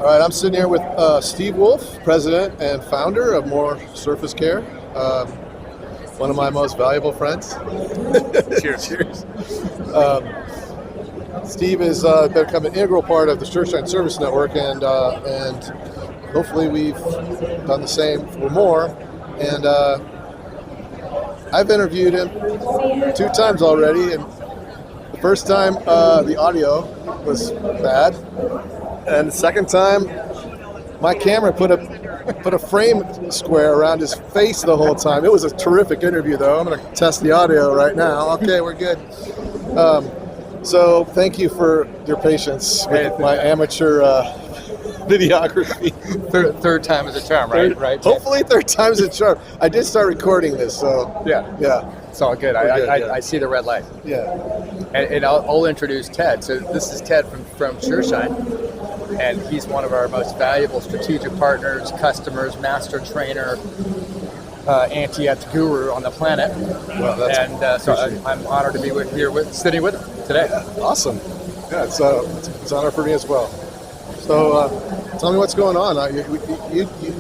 All right, I'm sitting here with Steve Wolf, president and founder of More Surface Care. One of my most valuable friends. Cheers. Cheers. Steve has become an integral part of the Sureshine service network, and hopefully we've done the same for more. And I've interviewed him 2 times already, and the first time the audio was bad, and the second time my camera put a frame square around his face the whole time. It was a terrific interview, though. I'm going to test the audio right now. Okay, we're good. So thank you for your patience with my amateur videography. Third time is a charm, right? Right. Hopefully third time's a charm. I did start recording this, so yeah. It's all good. I see the red light. Yeah. And I'll introduce Ted. So this is Ted from Sureshine, and he's one of our most valuable strategic partners, customers, master trainer, AntiEtch guru on the planet. Well, that's so I'm honored to be sitting with him today. Yeah, awesome. Yeah, it's an honor for me as well. So tell me what's going on.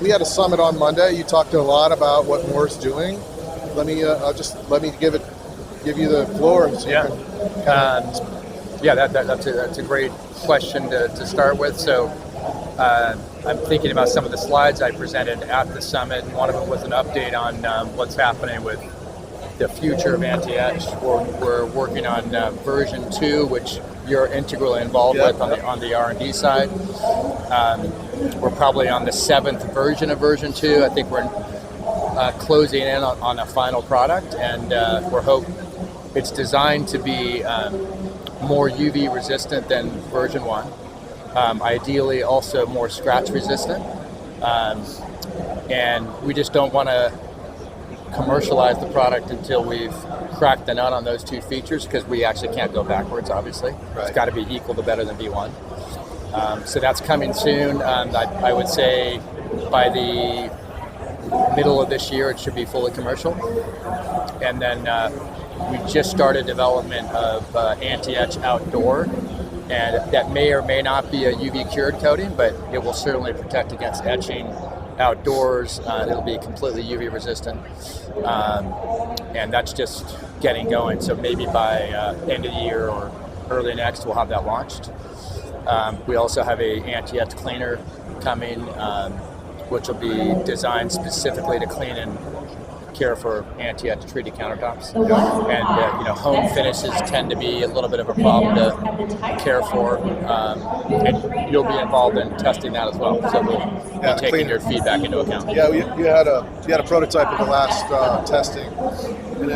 We had a summit on Monday. You talked a lot about what Moore's doing. Let me give you the floor. So that's a great question to start with. So I'm thinking about some of the slides I presented at the summit, and one of them was an update on what's happening with the future of AntiEtch. We're working on version 2, which you're integrally involved with on the R&D side. We're probably on the 7th version of version 2. I think we're closing in on a final product, and it's designed to be more UV resistant than version 1. Ideally also more scratch resistant. And we just don't want to commercialize the product until we've cracked the nut on those 2 features, because we actually can't go backwards, obviously. Right. It's got to be equal to better than V1. So that's coming soon. I would say by the middle of this year it should be fully commercial. And then we just started development of AntiEtch Outdoor, and that may or may not be a UV cured coating, but it will certainly protect against etching outdoors. It'll be completely UV resistant, and that's just getting going. So maybe by end of the year or early next, we'll have that launched. We also have a AntiEtch Cleaner coming, which will be designed specifically to clean and care for AntiEtch treated countertops. And home finishes tend to be a little bit of a problem to care for, and you'll be involved in testing that as well. So we'll be taking your feedback into account. Yeah, you had a prototype of the last testing, and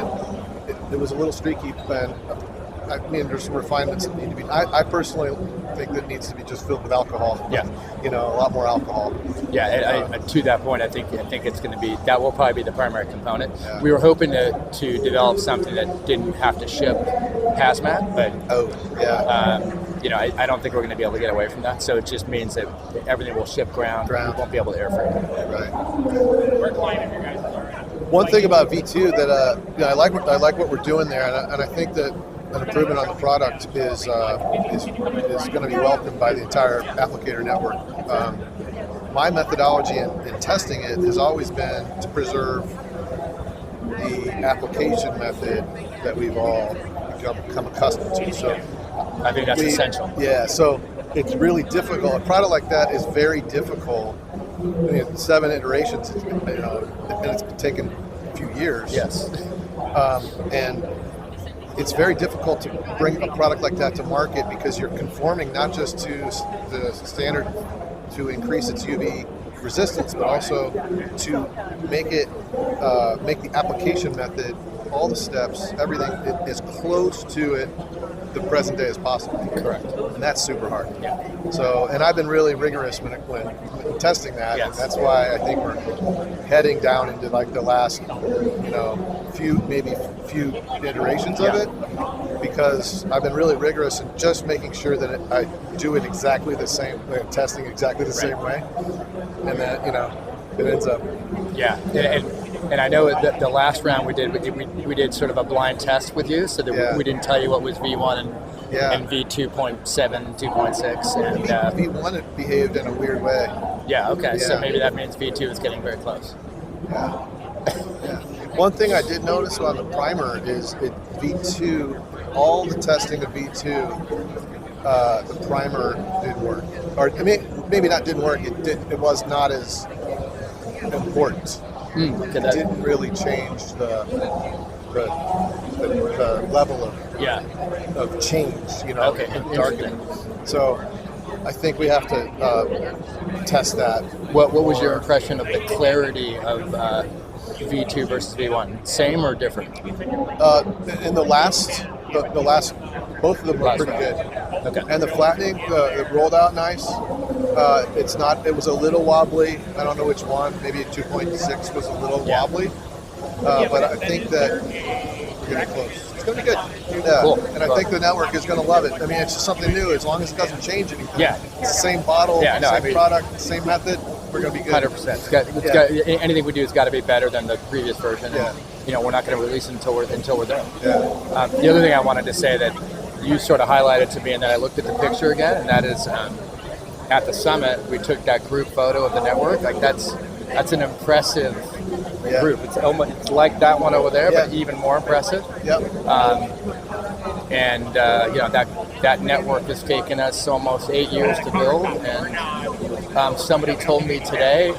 it was a little streaky, and I mean, there's some refinements that need to be. I personally think that it needs to be just filled with alcohol. Yeah, a lot more alcohol. Yeah, to that point, I think it's going to be, that will probably be the primary component. Yeah. We were hoping to develop something that didn't have to ship hazmat, but I don't think we're going to be able to get away from that. So it just means that everything will ship ground. We won't be able to air freight. Right. One thing about V2 that I like what we're doing there, and I think that an improvement on the product is going to be welcomed by the entire applicator network. My methodology in testing it has always been to preserve the application method that we've all become accustomed to. So I think that's essential. Yeah, so it's really difficult. A product like that is very difficult. 7 iterations, and it's taken a few years. Yes. And it's very difficult to bring a product like that to market, because you're conforming not just to the standard to increase its UV resistance, but also to make the application method, all the steps, everything as close to it the present day as possible. Correct. And that's super hard. Yeah. So, and I've been really rigorous when testing that. Yes. And that's why I think we're heading down into like the last, few iterations of it, because I've been really rigorous in just making sure that I do it exactly the same way, testing exactly the same way, and that it ends up. Yeah, and I know that the last round we did sort of a blind test with you, so that we didn't tell you what was V1 and Yeah. and V2.7, 2.6, and V1 it behaved in a weird way. yeah. Okay, so Yeah. maybe that means V2 is getting very close. Yeah. Yeah. One thing I did notice on the primer is V2, all the testing of V2, the primer didn't work. Or I mean, maybe not didn't work. It was not as important. Okay, It didn't really change the level of change. Okay, darkening. So I think we have to test that. What was your impression of the clarity of V2 versus V1? Same or different? In the last, both of them were pretty good. Okay. And the flattening, it rolled out nice. It was a little wobbly. I don't know which one. Maybe 2.6 was a little wobbly. But I think that we're getting close. It's going to be good. Yeah. Cool. And I think the network is going to love it. I mean, it's just something new. As long as it doesn't change anything. Yeah. It's the same bottle, same product, same method. We're going to be good. 100%. Anything we do has got to be better than the previous version. Yeah. And, we're not going to release it until we're there. Yeah. The other thing I wanted to say that you sort of highlighted to me, and then I looked at the picture again, and that is at the summit we took that group photo of the network. Like that's an impressive group. It's like that one over there, but even more impressive. Yep. And that network has taken us almost 8 years to build. And somebody told me today,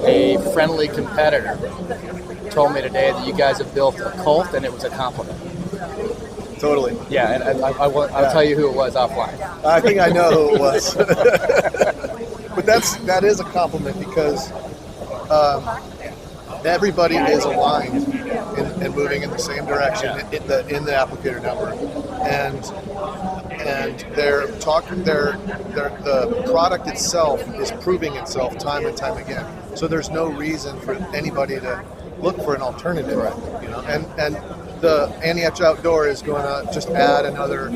a friendly competitor told me today that you guys have built a cult, and it was a compliment. Totally. Yeah, and I'll tell you who it was offline. I think I know who it was. But that is a compliment because everybody is aligned and moving in the same direction in the applicator network, and they're talking. The product itself is proving itself time and time again. So there's no reason for anybody to look for an alternative. And the AntiEtch Outdoor is going to just add another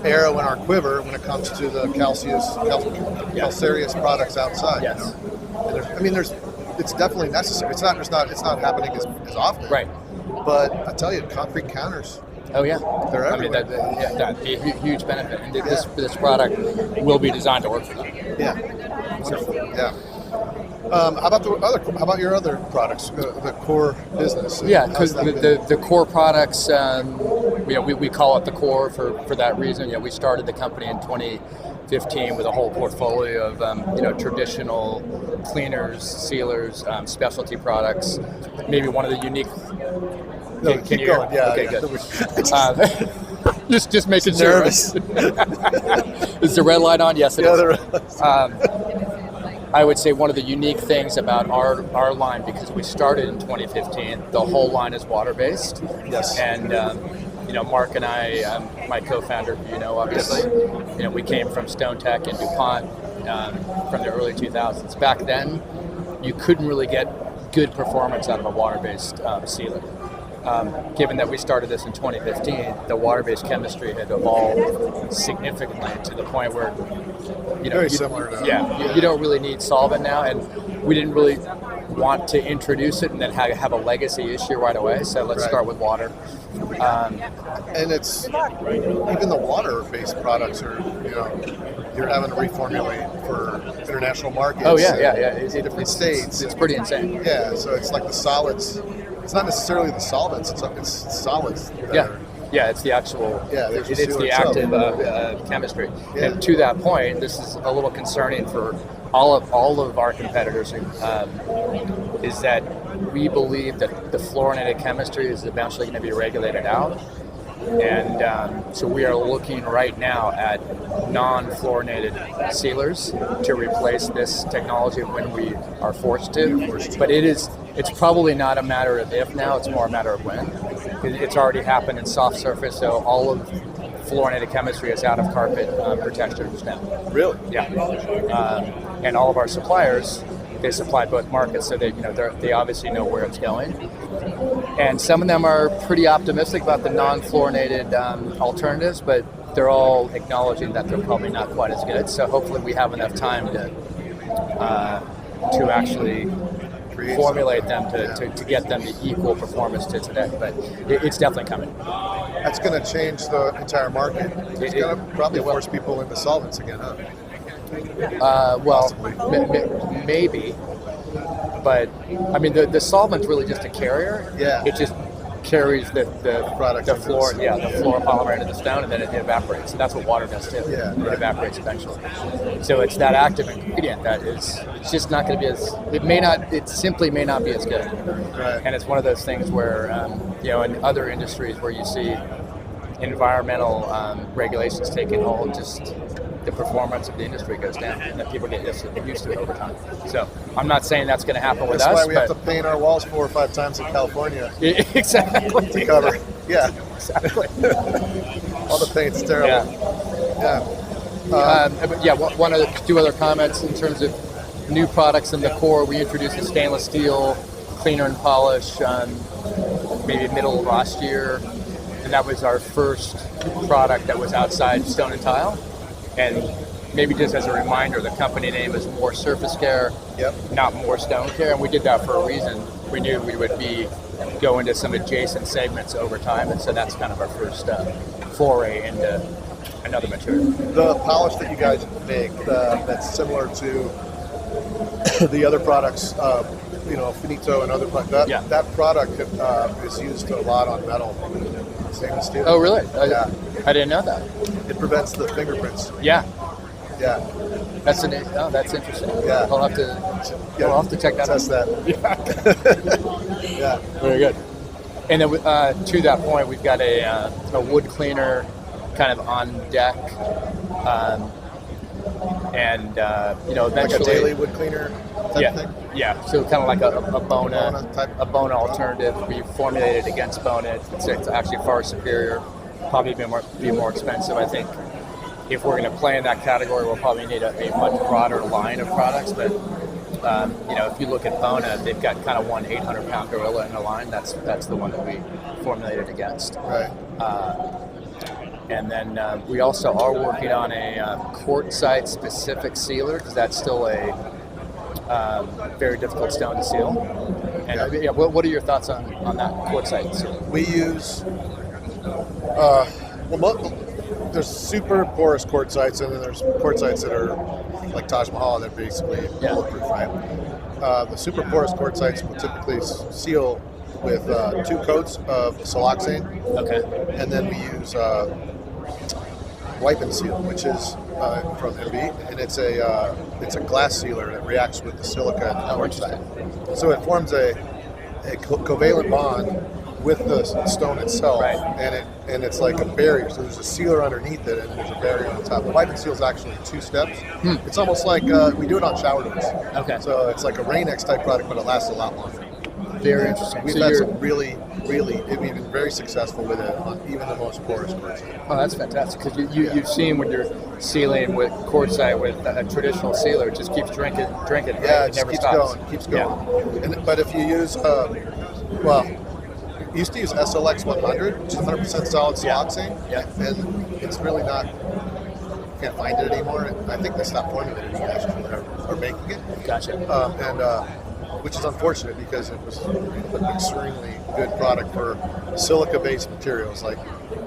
arrow in our quiver when it comes to the calcareous products outside. Yes. It's definitely necessary. It's not happening as often. Right. But I tell you, concrete counters. Oh yeah. They're everywhere. That'd be a huge benefit. And this product will be designed to work for them. Yeah. Wonderful. Yeah. How about your other products, the core business? Yeah, because the core products, we call it the core for that reason. We started the company in 2015 with a whole portfolio of traditional cleaners, sealers, specialty products. Maybe one of the unique. No, can you going. hear? Yeah. Okay, Yeah. good. Just making sure. Nervous. Is the red light on? Yes, it is. I would say one of the unique things about our line, because we started in 2015, the whole line is water-based. Yes. And, Mark and I, my co-founder, obviously, we came from Stone Tech and DuPont from the early 2000s. Back then, you couldn't really get good performance out of a water-based sealer. Given that we started this in 2015, the water-based chemistry had evolved significantly to the point where very similar now. Yeah, you don't really need solvent now, and we didn't really want to introduce it and then have a legacy issue right away. So let's start with water. And it's even the water-based products are you're having to reformulate for international markets. Oh yeah. Different states. It's pretty insane. Yeah, so it's like the solids. It's not necessarily the solvents. It's solids. Yeah, it's the actual. Yeah, it's the active chemistry. Yeah. And to that point, this is a little concerning for all of our competitors. Is that we believe that the fluorinated chemistry is eventually going to be regulated out, and so we are looking right now at non-fluorinated sealers to replace this technology when we are forced to. But it's probably not a matter of if now, it's more a matter of when. It's already happened in soft surface, so all of fluorinated chemistry is out of carpet or textures now. Really? Yeah. And all of our suppliers, they supply both markets, so they obviously know where it's going. And some of them are pretty optimistic about the non-fluorinated alternatives, but they're all acknowledging that they're probably not quite as good. So hopefully we have enough time to actually formulate them to get them the equal performance to today. But it's definitely coming. That's going to change the entire market. It's going to probably force people into solvents again, huh? Well, maybe, but I mean the solvent's really just a carrier. Yeah. It just carries the product, the fluoropolymer into the stone, and then it evaporates. And that's what water does too. Yeah, it evaporates eventually. So it's that active ingredient that it's just not going to be as it simply may not be as good. Right. And it's one of those things where in other industries where you see environmental regulations taking hold, just the performance of the industry goes down, and then people get used to it over time. So I'm not saying that's going to happen with us. That's why we have to paint our walls 4 or 5 times in California. Exactly. To cover. Yeah. Exactly. All the paint's terrible. Yeah. One of the 2 other comments in terms of new products in the core. We introduced a stainless steel cleaner and polish maybe middle of last year, and that was our first product that was outside stone and tile. And maybe just as a reminder, the company name is More Surface Care, not More Stone Care, and we did that for a reason. We knew we would go into some adjacent segments over time, and so that's kind of our first foray into another material. The polish that you guys make that's similar to the other products, Finito and other products, that product is used a lot on metal, stainless steel. Oh, really? Yeah. I didn't know that. It prevents the fingerprints. Yeah. Yeah. That's interesting. Yeah. I'll have to check that Test out. that. Yeah. Very good. And then to that point, we've got a wood cleaner kind of on deck, and eventually like a daily wood cleaner type thing. Yeah. So kind of like a Bona alternative. We formulated against Bona. It's actually far superior. Probably be more expensive. I think if we're going to play in that category, we'll probably need a much broader line of products. But if you look at Bona, they've got kind of one 800-pound gorilla in the line. That's the one that we formulated against. Right. And then we also are working on a Quartzite specific sealer, because that's still a very difficult stone to seal. And what are your thoughts on that Quartzite sealer? We use there's super porous quartzites, and then there's quartzites that are like Taj Mahal, that are basically bulletproof, right? The super porous quartzites will typically seal with 2 coats of siloxane. Okay. And then we use wipe and seal, which is from MB, and it's a glass sealer that reacts with the silica and the quartzite. So it forms a covalent bond with the stone itself, right. and it's like a barrier. So there's a sealer underneath it, and there's a barrier on top. The wipe and seal is actually 2 steps. It's almost like we do it on shower doors. Okay. So it's like a Rain-X type product, but it lasts a lot longer. Very interesting. We've had some we've been very successul with it on even the most porous quartzite. Oh, that's fantastic, because you've seen when you're sealing with quartzite with a traditional sealer, it just keeps drinking. Yeah, right? it just keeps going. Yeah. But if you use, used to use SLX 100, which is 100% solid siloxane, and it's really not, can't find it anymore. I think they stopped formulating it actually, or making it. Gotcha. Which is unfortunate, because it was an extremely good product for silica-based materials like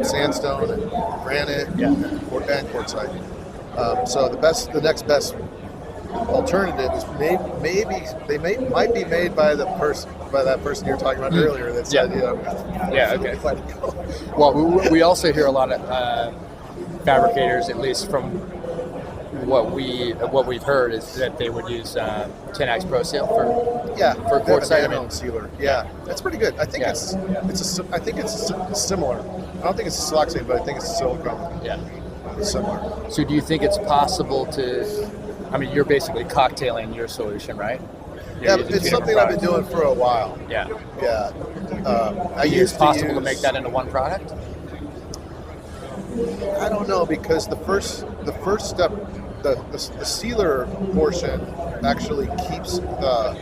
sandstone and granite and quartzite. So the next best alternative is might be made by that person you were talking about earlier. That said, okay. Well, we also hear a lot of fabricators, at least from what we've heard, is that they would use 10X Pro Seal for quartzite sealer. Yeah, that's pretty good. I think it's similar. I don't think it's a siloxane, but I think it's a silicone. Yeah, it's similar. So do you think it's possible to? I mean, you're basically cocktailing your solution, right? It's something I've been doing for a while. Yeah. It's possible to make that into one product? I don't know, because the first step, the sealer portion actually keeps the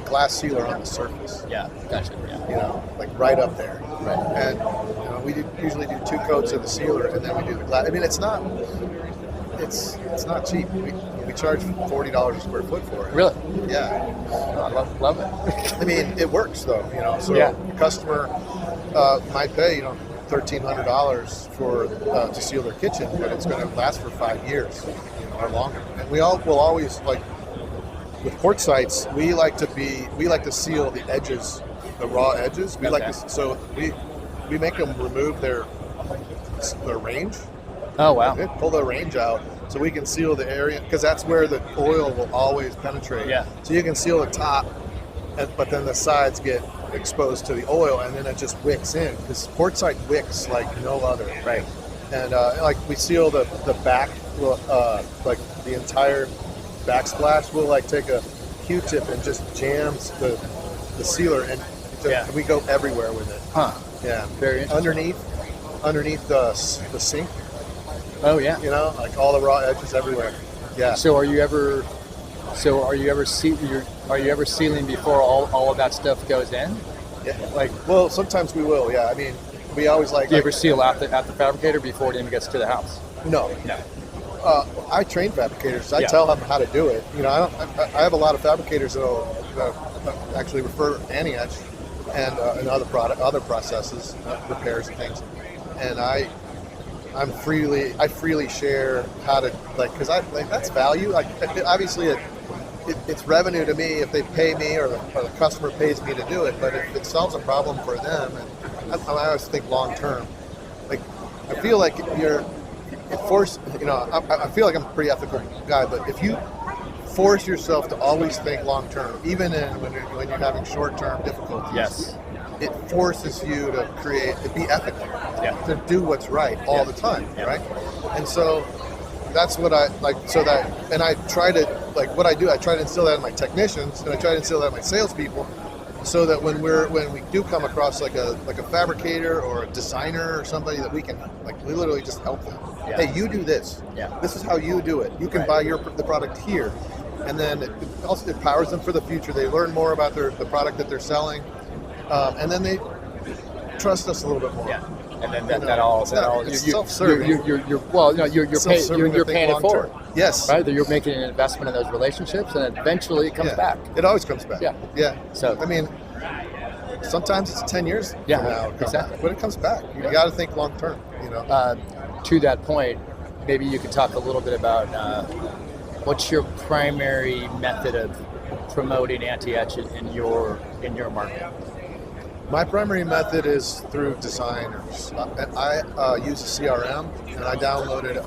glass sealer on the surface. Yeah, gotcha. Yeah. Like right up there. Right. And we usually do 2 coats of the sealer, and then we do the glass. I mean, it's not cheap. We charge $40 a square foot for it. Really? Yeah. I love it. I mean, it works though. So the customer might pay, $1,300 for to seal their kitchen, but it's going to last for 5 years, or longer. And we will always, like with Quartzites, we like to seal the edges, the raw edges. We like to, so we make them remove their range. Oh wow! Pull the range out so we can seal the area, because that's where the oil will always penetrate. Yeah. So you can seal the top, but then the sides get exposed to the oil, and then it just wicks in, because Quartzite wicks like no other. Right. And like we seal the back, like the entire backsplash. We'll like take a Q-tip and just jams the sealer, and we go everywhere with it. Huh. Yeah. Very interesting. Underneath the sink. Oh yeah. Like all the raw edges everywhere. Yeah. So are you ever sealing before all of that stuff goes in? Yeah. Well, sometimes we will. Yeah. I mean, we always like. Do you ever seal at the fabricator before it even gets to the house? No. I train fabricators. I tell them how to do it. I have a lot of fabricators that actually refer AntiEtch and other processes, repairs and things, and I freely share how to, because that's value. Obviously it's revenue to me if they pay me, or the customer pays me to do it. But if it solves a problem for them, and I always think long term. I feel like I feel like I'm a pretty ethical guy, but if you force yourself to always think long term, even when you're having short term difficulties, it forces you to be ethical, to do what's right all the time, right? And so that's what I like. And I try to, what I do, I try to instill that in my technicians, and I try to instill that in my salespeople, so that when we do come across like a fabricator or a designer or somebody, that we can we literally just help them. Hey, you do this. This is how you do it. You can buy the product here, and then it also empowers them for the future. They learn more about the product that they're selling, and then they trust us a little bit more. And then that all self-serving. You're paying it forward. Yes. Right. You're making an investment in those relationships, and eventually it comes back. It always comes back. Yeah. So I mean, sometimes it's 10 years from now. Exactly. But it comes back. You got to think long term. To that point, maybe you could talk a little bit about what's your primary method of promoting AntiEtch in your market. My primary method is through designers. And I use a CRM, and I downloaded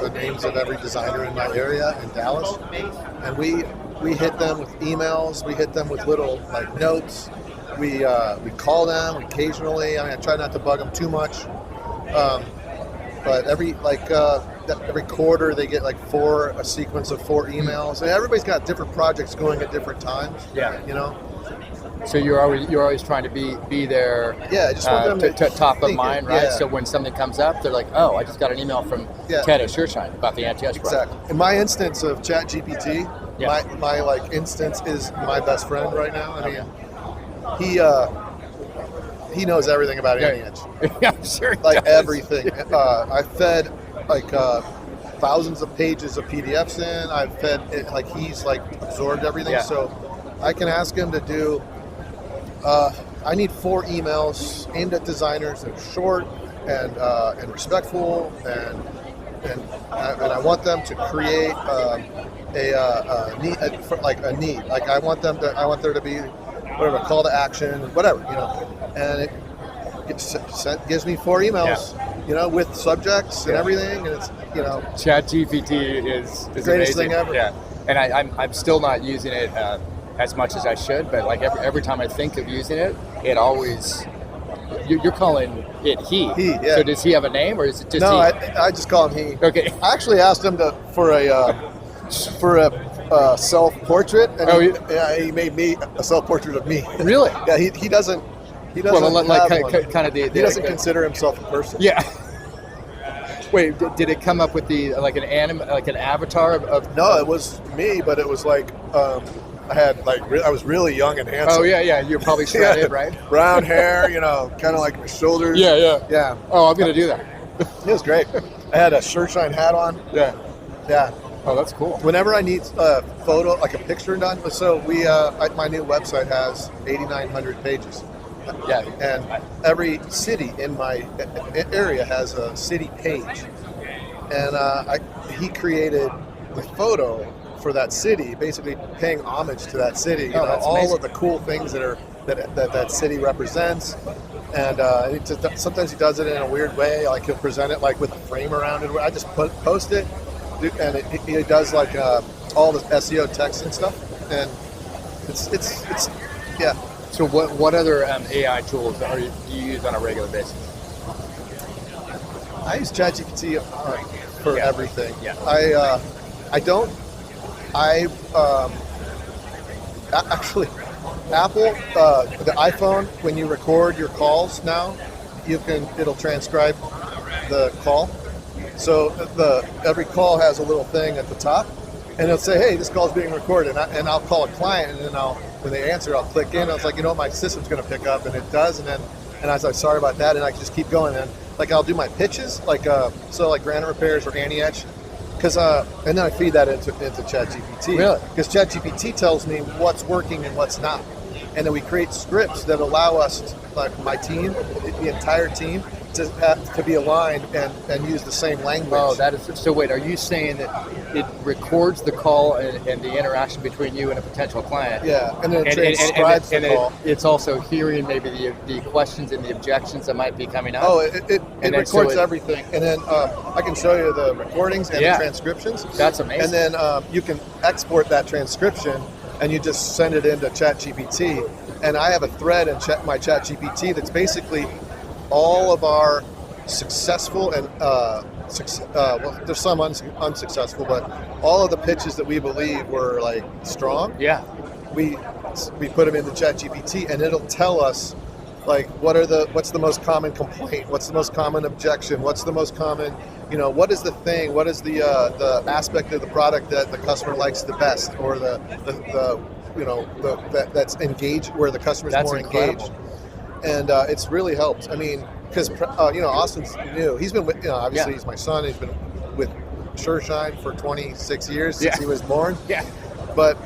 the names of every designer in my area in Dallas, and we hit them with emails. We hit them with little notes. We call them occasionally. I try not to bug them too much, but every quarter they get a sequence of 4 emails. And everybody's got different projects going at different times. So you're always trying to be there. Just want them to top of mind, right? Yeah. So when something comes up, they're like, "Oh, I just got an email from Ted at Sureshine about the AntiEtch product." Exactly. In my instance of ChatGPT, my instance is my best friend right now. I mean, he knows everything about AntiEtch. Yeah, I'm sure. Everything. I fed thousands of pages of PDFs in. I've fed it, he's absorbed everything. Yeah. So I can ask him to do. I need 4 emails aimed at designers that are short and respectful, and I want them to create a need. I want there to be whatever call to action, whatever, and it gives me 4 emails, with subjects and everything, and it's ChatGPT is the greatest amazing. thing ever. Yeah, and I'm still not using it as much as I should, but every time I think of using it, it always you're calling it he. He, yeah. So does he have a name, or is it just no? he? I just call him he. Okay. I actually asked him for a self-portrait, and he made me a self-portrait of me. Really? Yeah. He doesn't. He doesn't. He doesn't consider himself a person. Yeah. Wait, did it come up with an avatar of? No, it was me, but it was I was really young and handsome. Oh yeah, you're probably shredded, right? Brown hair, kind of my shoulders. Yeah. Oh, I'm gonna do that. It was great. I had a Sureshine hat on. Yeah. Oh, that's cool. Whenever I need a photo, a picture done, so my new website has 8,900 pages. Yeah. And every city in my area has a city page. And he created the photo for that city, basically paying homage to that city. You know, all amazing. of the cool things that city represents. And sometimes he does it in a weird way, like he'll present it like with a frame around it. I just post it, and he does like all the SEO text and stuff, and it's yeah. So what other AI tools do you use on a regular basis? I use ChatGPT for everything. Yeah. Actually, Apple, the iPhone, when you record your calls now, it'll transcribe the call. So every call has a little thing at the top, and it'll say, "Hey, this call is being recorded." And I'll call a client, and then when they answer, I'll click in. I was like, you know what, my system's going to pick up, and it does. And I was like, sorry about that, and I just keep going. And like I'll do my pitches, like granite repairs or anti-etch. And then I feed that into ChatGPT. Really? Because ChatGPT tells me what's working and what's not. And then we create scripts that allow us, like my team, the entire team, to be aligned and use the same language. Oh, that is so. Wait, are you saying that it records the call and the interaction between you and a potential client? Yeah, and then it transcribes the call. It's also hearing maybe the questions and the objections that might be coming up. Oh, it records everything, and then I can show you the recordings and the transcriptions. That's amazing. And then you can export that transcription, and you just send it into ChatGPT. And I have a thread in my ChatGPT that's basically all of our successful and well, there's some unsuccessful, but all of the pitches that we believe were like strong. Yeah. We put them into ChatGPT, and it'll tell us like what's the most common complaint, what's the most common objection, what's the most common, what is the thing, what is the aspect of the product that the customer likes the best, or that's engaged, where the customer's more engaged. And it's really helped. I mean, because Austin's new. He's been with, obviously he's my son. He's been with Sureshine for 26 years since he was born. Yeah. But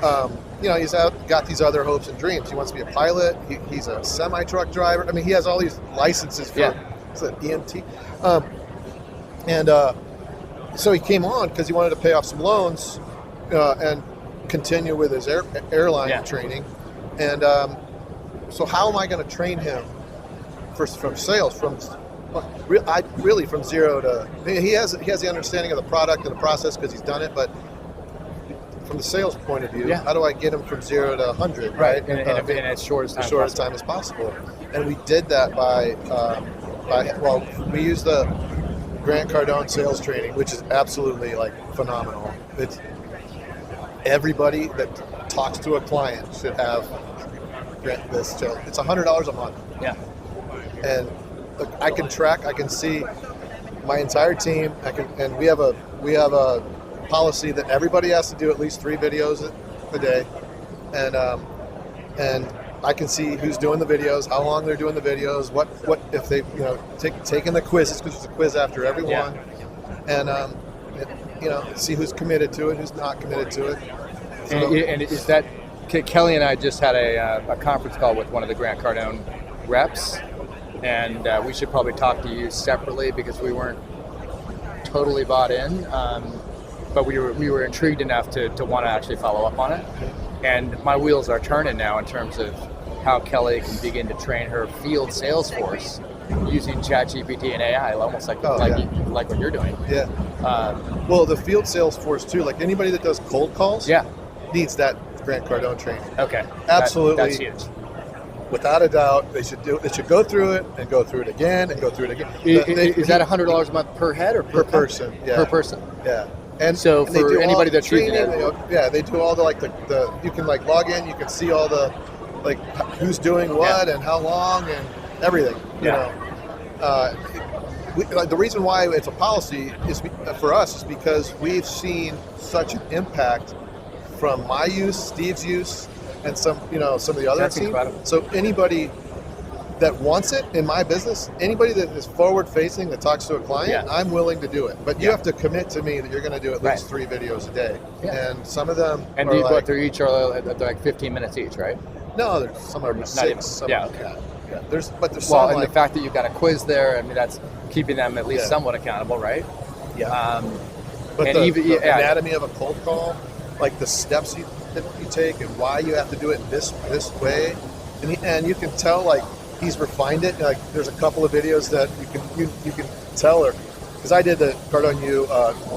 he's got these other hopes and dreams. He wants to be a pilot. He's a semi-truck driver. I mean, he has all these licenses for EMT. So he came on because he wanted to pay off some loans and continue with his airline training. And so how am I going to train him from sales, from zero to? He has the understanding of the product and the process because he's done it, but from the sales point of view, how do I get him from 0 to 100? Right, in as short as time as possible. And we did that by we use the Grant Cardone sales training, which is absolutely like phenomenal. It's everybody that talks to a client should have this. It's $100 a month. Yeah. And I can track. I can see my entire team. And we have a policy that everybody has to do at least 3 videos a day, and I can see who's doing the videos, how long they're doing the videos, what if they taking the quizzes, because there's a quiz after every one, and see who's committed to it, who's not committed to it. And is that Kelly and I just had a conference call with one of the Grant Cardone reps, and we should probably talk to you separately because we weren't totally bought in. But we were intrigued enough to want to actually follow up on it. And my wheels are turning now in terms of how Kelly can begin to train her field sales force using ChatGPT and AI, almost like what you're doing. Yeah. Well, the field sales force too, like anybody that does cold calls, needs that Grant Cardone training. Okay. Absolutely. That's huge. Without a doubt, they should go through it and go through it again and go through it again. Is that $100 a month per head or per person? Yeah. Per person. Yeah. And so for anybody that's training, using it, they do all the you can log in, you can see all the who's doing what and how long and everything. You know, the reason why it's a policy is for us is because we've seen such an impact from my use, Steve's use, and some of the other teams. Incredible. So anybody that wants it in my business, anybody that is forward facing that talks to a client, I'm willing to do it. But you have to commit to me that you're going to do at least 3 videos a day. Yeah. And some of them they're each are like 15 minutes each, right? No, some are 6. Some There's Well, some and like, the fact that you've got a quiz there, I mean, that's keeping them at least somewhat accountable, right? yeah. But and the, even the anatomy of a cold call, like the steps that you take and why you have to do it this way, and you can tell like he's refined it. Like there's a couple of videos that you can tell, because I did the Cardone U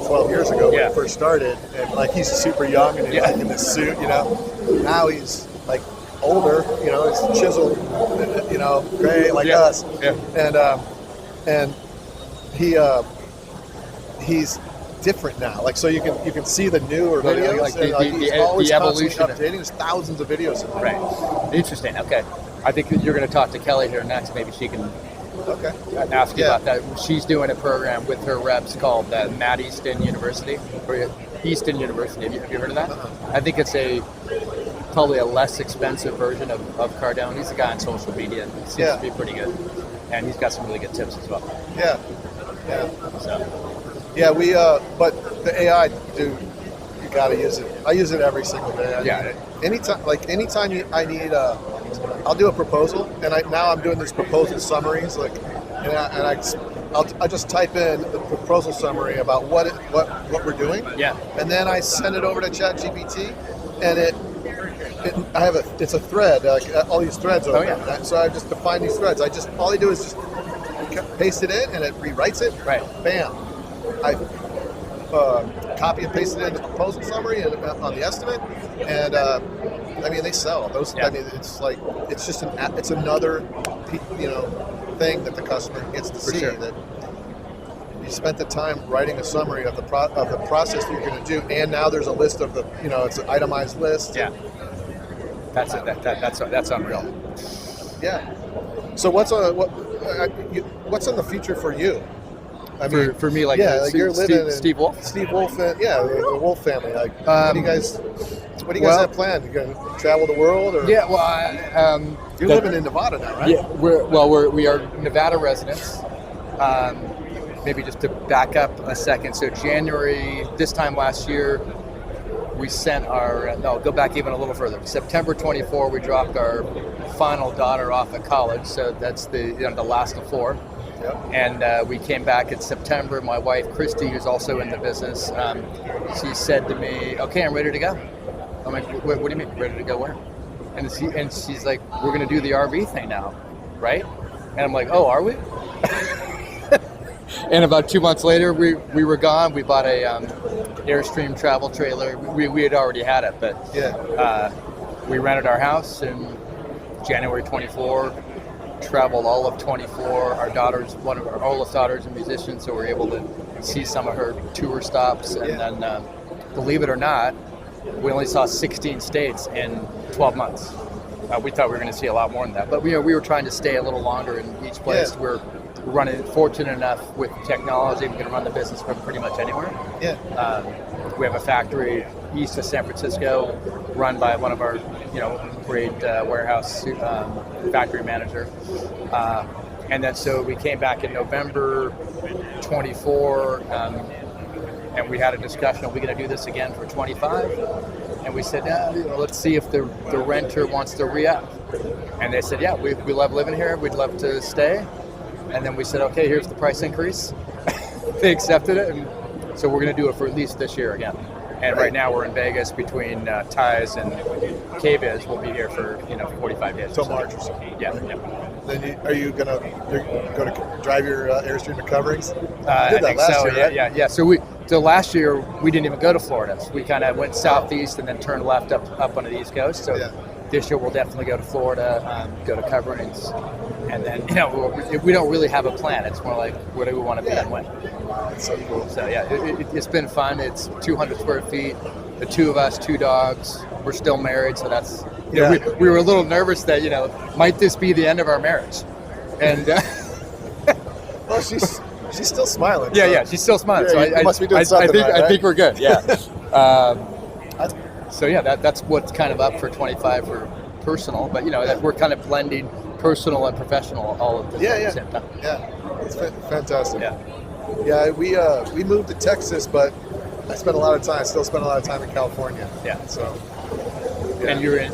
12 years ago when it first started, and like he's super young and he's like in this suit, you know. Now he's like older, you know, he's chiseled, you know, gray like us, and he's different now. Like so you can see the newer videos, like he's always the evolution updating. There's thousands of videos of right. Interesting. Okay, I think you're going to talk to Kelly here next. Maybe she can ask you about that. She's doing a program with her reps called Matt Easton University, or Easton University. Have you heard of that? I think it's probably a less expensive version of Cardone. He's a guy on social media. He seems to be pretty good, and he's got some really good tips as well. Yeah, we but the AI, dude, you gotta use it. I use it every single day. Anytime I need I'll do a proposal, and now I'm doing these proposal summaries, like, I just type in the proposal summary about what we're doing. And then I send it over to ChatGPT, and it's a thread, like all these threads over there. So I just define these threads. All I do is just paste it in, and it rewrites it. Bam. I copy and paste it in the proposal summary and on the estimate, and I mean they sell those. I mean it's like it's just it's another thing that the customer gets to see that you spent the time writing a summary of the process that you're going to do, and now there's a list of it's an itemized list. That's unreal. So what's in the future for you? I mean, for me, like you're living Steve Wolf. Steve Wolf, the Wolf family. Like, what do you guys have planned? You going to travel the world, or? You're living in Nevada now, right? Yeah, we are Nevada residents. Maybe just to back up a second. So January this time last year, we sent go back even a little further. September 24, we dropped our final daughter off at college. So that's the last of four. And we came back in September. My wife, Christy, who's also in the business, she said to me, "Okay, I'm ready to go." I'm like, "What do you mean, ready to go where?" And she's like, "We're going to do the RV thing now, right?" And I'm like, "Oh, are we?" And about 2 months later, we were gone. We bought a Airstream travel trailer. We had already had it, but we rented our house in January 24. Traveled all of 24. Our daughter's one of our oldest daughters, a musician, so we're able to see some of her tour stops. And then, believe it or not, we only saw 16 states in 12 months. We thought we were going to see a lot more than that, but we were trying to stay a little longer in each place. We're fortunate enough with technology, we can run the business from pretty much anywhere. We have a factory east of San Francisco, run by one of our, great warehouse factory manager. And then so we came back in November 24, and we had a discussion, are we going to do this again for 25? And we said, let's see if the renter wants to re-up. And they said, we love living here, we'd love to stay. And then we said, okay, here's the price increase. They accepted it, and so we're going to do it for at least this year again. And right now we're in Vegas between Ties and KBiz. We'll be here for 45 days. Till March or so. Yeah. Then are you gonna drive your Airstream to coverings? I think so. Yeah. So last year we didn't even go to Florida. So we kind of went southeast and then turned left up onto the East Coast. So this year we'll definitely go to Florida, go to coverings, and then we don't really have a plan. It's more like where do we want to be and when. That's so cool. So it's been fun. It's 200 square feet. The two of us, 2 dogs. We're still married, so that's we were a little nervous that might this be the end of our marriage, and well, she's still smiling. Yeah, she's still smiling. So I must be doing something right, I think we're good. Yeah. So that's what's kind of up for 25 for personal, but we're kind of blending personal and professional all of this at the same time. Yeah, it's fantastic. Yeah, we moved to Texas, but I still spent a lot of time in California. Yeah. So. And you're in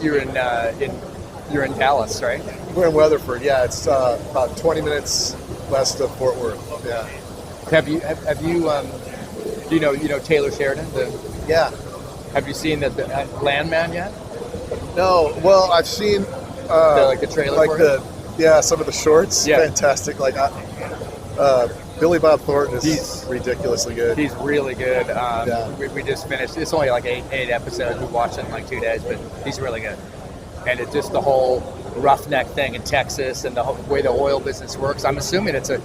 You're in Dallas, right? We're in Weatherford. Yeah, it's about 20 minutes west of Fort Worth. Yeah. Have you do you know Taylor Sheridan? Yeah. Have you seen the Landman yet? No. Well, I've seen the trailer like for it? some of the shorts. Yeah. Fantastic. Like Billy Bob Thornton is ridiculously good. He's really good. Yeah. We just finished. It's only like eight episodes. We watched it in like 2 days, but he's really good. And it's just the whole roughneck thing in Texas and the way the oil business works. I'm assuming it's a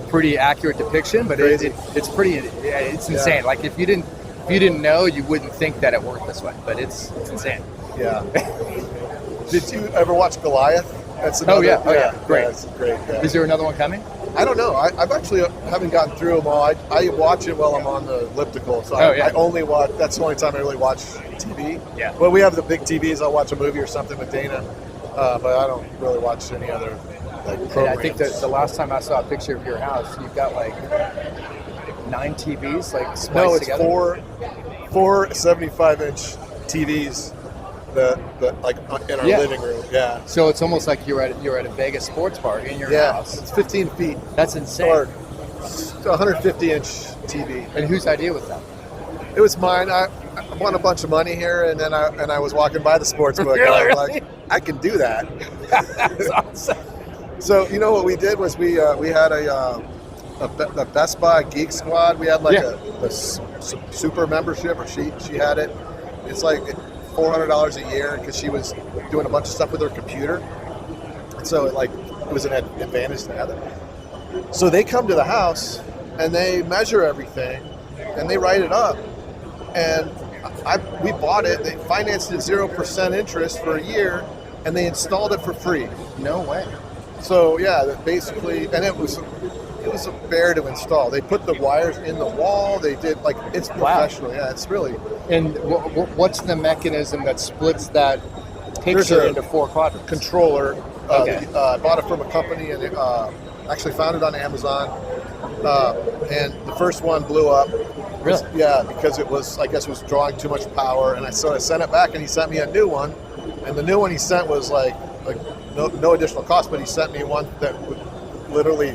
pretty accurate depiction, but it's insane. Yeah. Like if you didn't know, you wouldn't think that it worked this way, but it's insane. Yeah. Did you ever watch Goliath? That's Oh yeah, great. Yeah, it's great. Yeah. Is there another one coming? I don't know. I've actually haven't gotten through them all. I watch it while I'm on the elliptical, so Oh, yeah. I only watch. That's the only time I really watch TV. Yeah. Well, we have the big TVs. I'll watch a movie or something with Dana, but I don't really watch any other like And programs. I think that the last time I saw a picture of your house, you've got like 9 TVs like spliced No, it's together. four 75-inch TVs that like in our Yeah. living room. Yeah. So it's almost like you're at a Vegas sports bar in your Yeah. house. It's 15 feet That's insane. or 150-inch TV. And whose idea was that? It was mine. I won a bunch of money here, and then I was walking by the sports book, and I was like, I can do that. That's awesome. So you know what we did was we had a Best Buy Geek Squad. We had like a super membership, or she had it. It's like $400 a year because she was doing a bunch of stuff with her computer, and so it was an advantage to have it. So they come to the house and they measure everything and they write it up, and we bought it. They financed it 0% interest for a year, and they installed it for free. No way. So yeah, that basically, and it was a bear to install. They put the wires in the wall. They did it's professional. Yeah, it's really. And what's the mechanism that splits that picture into 4 quadrants? Controller. Okay. I bought it from a company, and actually found it on Amazon. And the first one blew up. Really? Yeah, because it was drawing too much power, and I sent it back, and he sent me a new one, and the new one he sent was like no additional cost, but he sent me one that would literally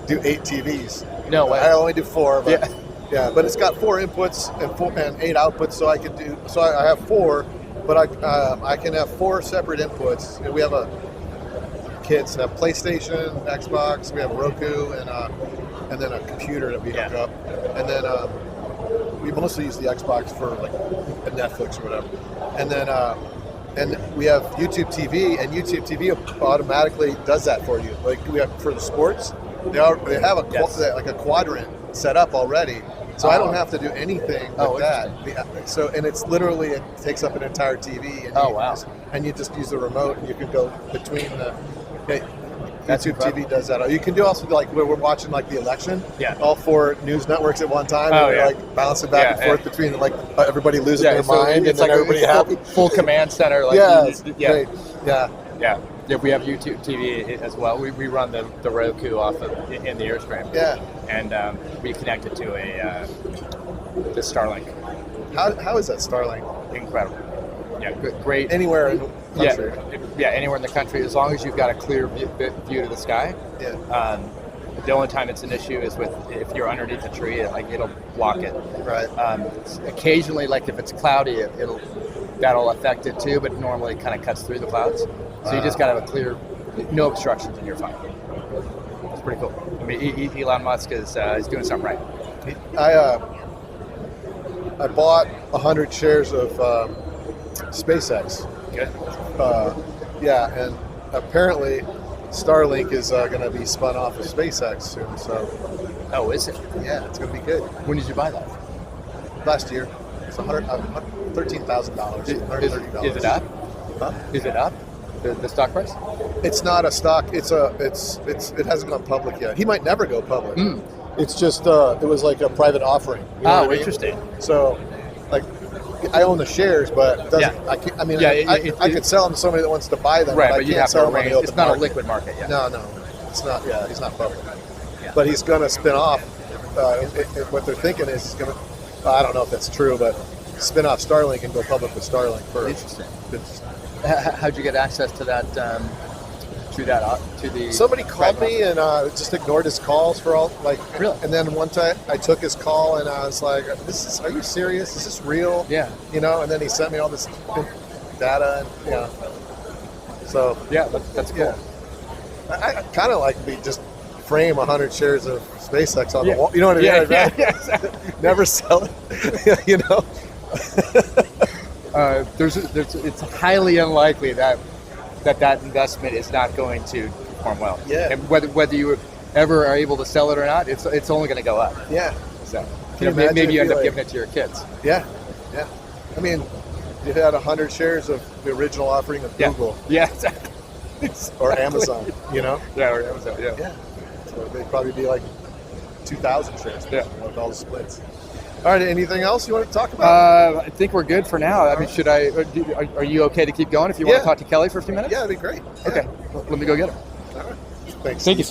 do 8 TVs. No way. I only do 4, but Yeah. but it's got 4 inputs and 8 outputs, so I have 4, but I can have 4 separate inputs. And we have kids have PlayStation, Xbox, we have Roku, and then a computer that we hook up, and then we mostly use the Xbox for like Netflix or whatever, and then and we have YouTube TV, and YouTube TV automatically does that for you. Like we have for the sports, they have a quadrant set up already, so I don't have to do anything with that. So and it's literally it takes up an entire TV. And you just use the remote, and you can go between the. That's YouTube incredible. TV does that. You can do also like where we're watching like the election. Yeah. All 4 news networks at one time. And we're like bouncing back and forth between everybody losing their mind and then everybody happy. Full command center. Like, Great. Yeah. Yeah, we have YouTube TV as well. We run the Roku off in the Airstream. Yeah. And we connect it to the Starlink. How is that Starlink? Incredible. Yeah, great. Anywhere in the country. Yeah, anywhere in the country, as long as you've got a clear view to the sky. Yeah. The only time it's an issue is if you're underneath a tree, it'll block it. Right. Occasionally, like if it's cloudy, that'll affect it too, but normally it kind of cuts through the clouds. So you just got to have a clear, no obstructions, and you're fine. It's pretty cool. I mean, Elon Musk is doing something right. I bought 100 shares of SpaceX. Good. And apparently Starlink is going to be spun off of SpaceX soon. So. Oh, is it? Yeah, it's going to be good. When did you buy that? Last year. It's $13,000. $130. Is it up? Huh? Is it up? The stock price? It's not a stock. It hasn't gone public yet. He might never go public. It's just it was like a private offering. You know what I mean? Interesting. So, like, I own the shares, but it doesn't, I can't. I mean, I could sell them to somebody that wants to buy them. Right, but you I can't have sell to them on arrange. the open It's not market. a liquid market yet. No, it's not. Yeah, he's not public. Yeah. But he's going to spin off. What they're thinking is he's going to. I don't know if that's true, but spin off Starlink and go public with Starlink first. Interesting. How'd you get access to that? To the Somebody called private me and just ignored his calls for all Really? And then one time I took his call and I was like, are you serious? Is this real? Yeah. You know, and then he sent me all this data and So yeah, that's cool. Yeah. I kind of like to just frame 100 shares of SpaceX on the wall. You know what I mean? Yeah, exactly. Never sell it. You know. It's highly unlikely that investment is not going to perform well. Yeah. And whether you ever are able to sell it or not, it's only going to go up. Yeah. So imagine maybe you if end up you, giving it to your kids. Yeah. Yeah. I mean, you had 100 shares of the original offering of Google. Yeah. Exactly. Or Amazon. You know. Yeah. Or Amazon. Yeah. Yeah. So they'd probably be like 2,000 shares. Yeah. With all the splits. All right. Anything else you want to talk about? I think we're good for now. I mean, are you okay to keep going if you want to talk to Kelly for a few minutes? Yeah, that'd be great. Okay. Well, let me go get her. All right. Thanks. Thank you, sir.